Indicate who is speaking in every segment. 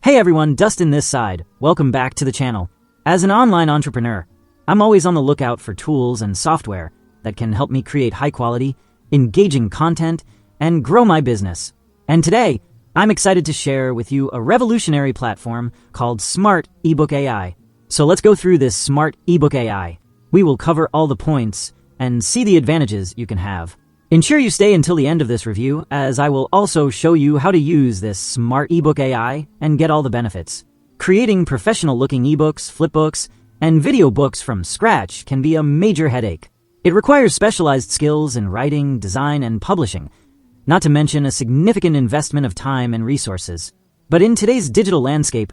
Speaker 1: Hey everyone, Dustin this side. Welcome back to the channel. As an online entrepreneur, I'm always on the lookout for tools and software that can help me create high-quality, engaging content and grow my business. And today, I'm excited to share with you a revolutionary platform called SmartEbook AI. So let's go through this SmartEbook AI. We will cover all the points and see the advantages you can have. Ensure you stay until the end of this review, as I will also show you how to use this SmartEbook AI and get all the benefits. Creating professional-looking ebooks, flipbooks, and video books from scratch can be a major headache. It requires specialized skills in writing, design, and publishing, not to mention a significant investment of time and resources. But in today's digital landscape,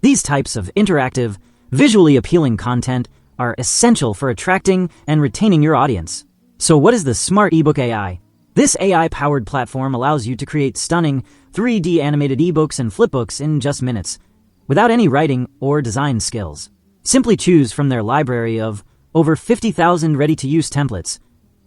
Speaker 1: these types of interactive, visually appealing content are essential for attracting and retaining your audience. So what is the SmartEbook AI? This AI-powered platform allows you to create stunning 3D animated ebooks and flipbooks in just minutes, without any writing or design skills. Simply choose from their library of over 50,000 ready-to-use templates.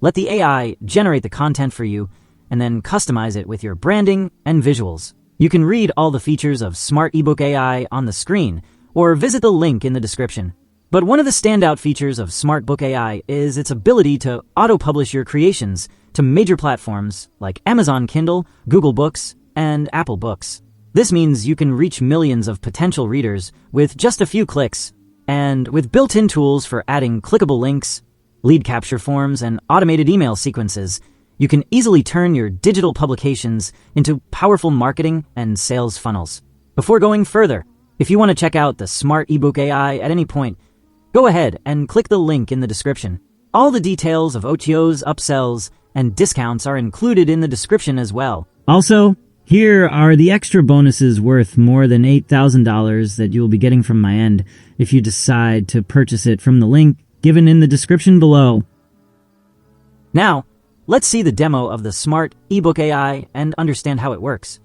Speaker 1: Let the AI generate the content for you, and then customize it with your branding and visuals. You can read all the features of SmartEbook AI on the screen, or visit the link in the description. But one of the standout features of SmartEbook AI is its ability to auto-publish your creations to major platforms like Amazon Kindle, Google Books, and Apple Books. This means you can reach millions of potential readers with just a few clicks, and with built-in tools for adding clickable links, lead capture forms, and automated email sequences, you can easily turn your digital publications into powerful marketing and sales funnels. Before going further, if you want to check out the SmartEbook AI at any point, go ahead and click the link in the description. All the details of OTOs, upsells, and discounts are included in the description as well. Also, here are the extra bonuses worth more than $8,000 that you'll be getting from my end if you decide to purchase it from the link given in the description below. Now, let's see the demo of the SmartEbook AI and understand how it works.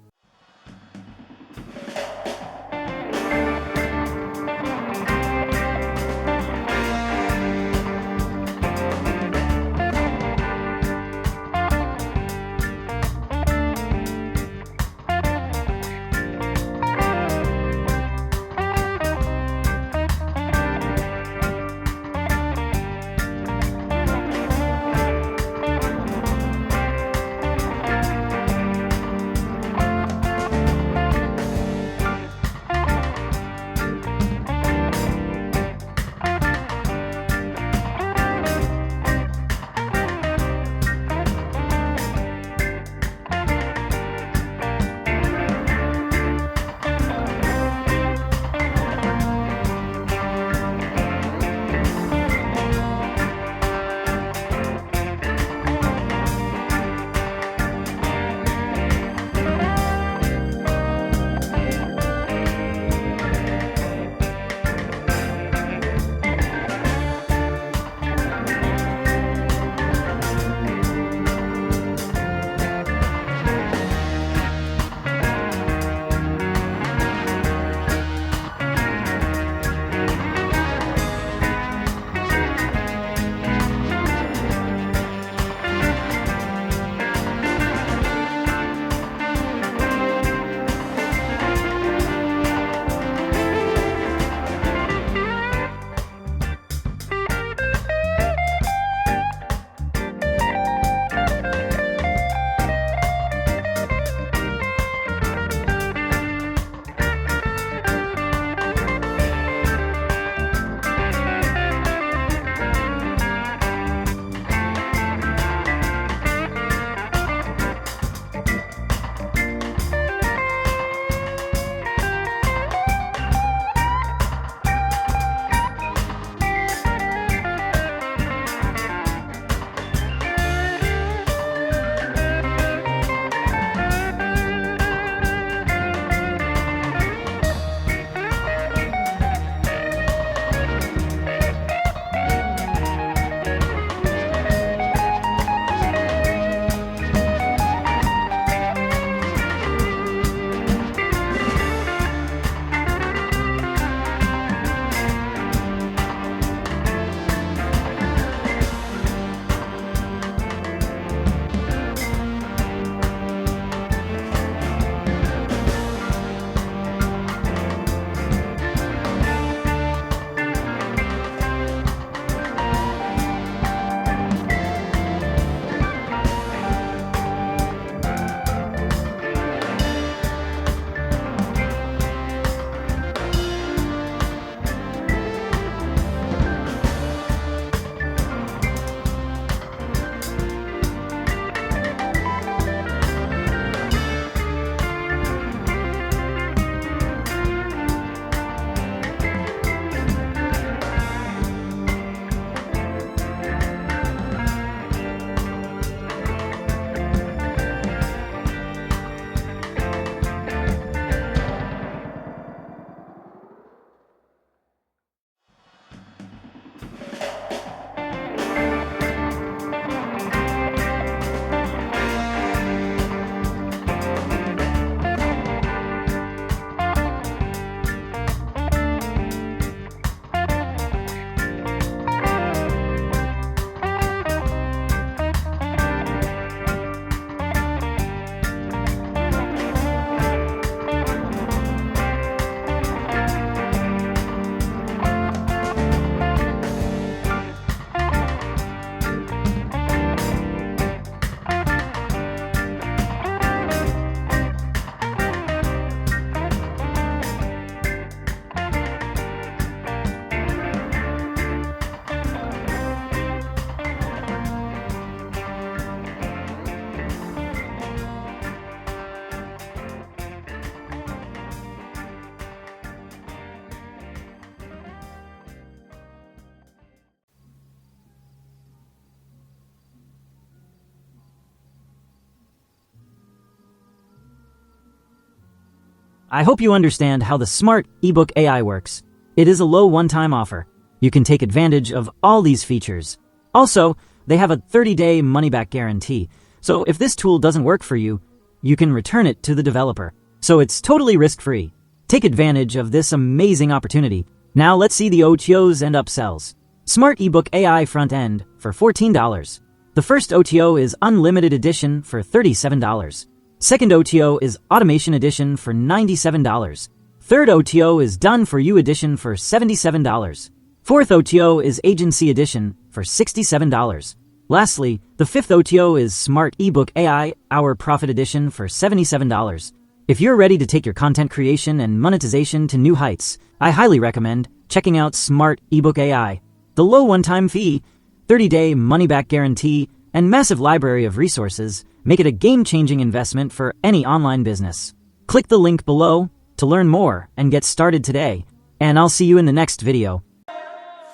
Speaker 1: I hope you understand how the SmartEbook AI works. It is a low one-time offer. You can take advantage of all these features. Also, they have a 30-day money-back guarantee, so if this tool doesn't work for you, you can return it to the developer. So it's totally risk-free. Take advantage of this amazing opportunity. Now let's see the OTOs and upsells. SmartEbook AI Front End for $14. The first OTO is Unlimited Edition for $37. Second OTO is Automation Edition for $97. Third OTO is Done For You Edition for $77. Fourth OTO is Agency Edition for $67. Lastly, the fifth OTO is SmartEbook AI Our Profit Edition for $77. If you're ready to take your content creation and monetization to new heights, I highly recommend checking out SmartEbook AI. The low one-time fee, 30-day money-back guarantee, and massive library of resources make it a game-changing investment for any online business. Click the link below to learn more and get started today, and I'll see you in the next video.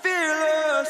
Speaker 2: Fearless.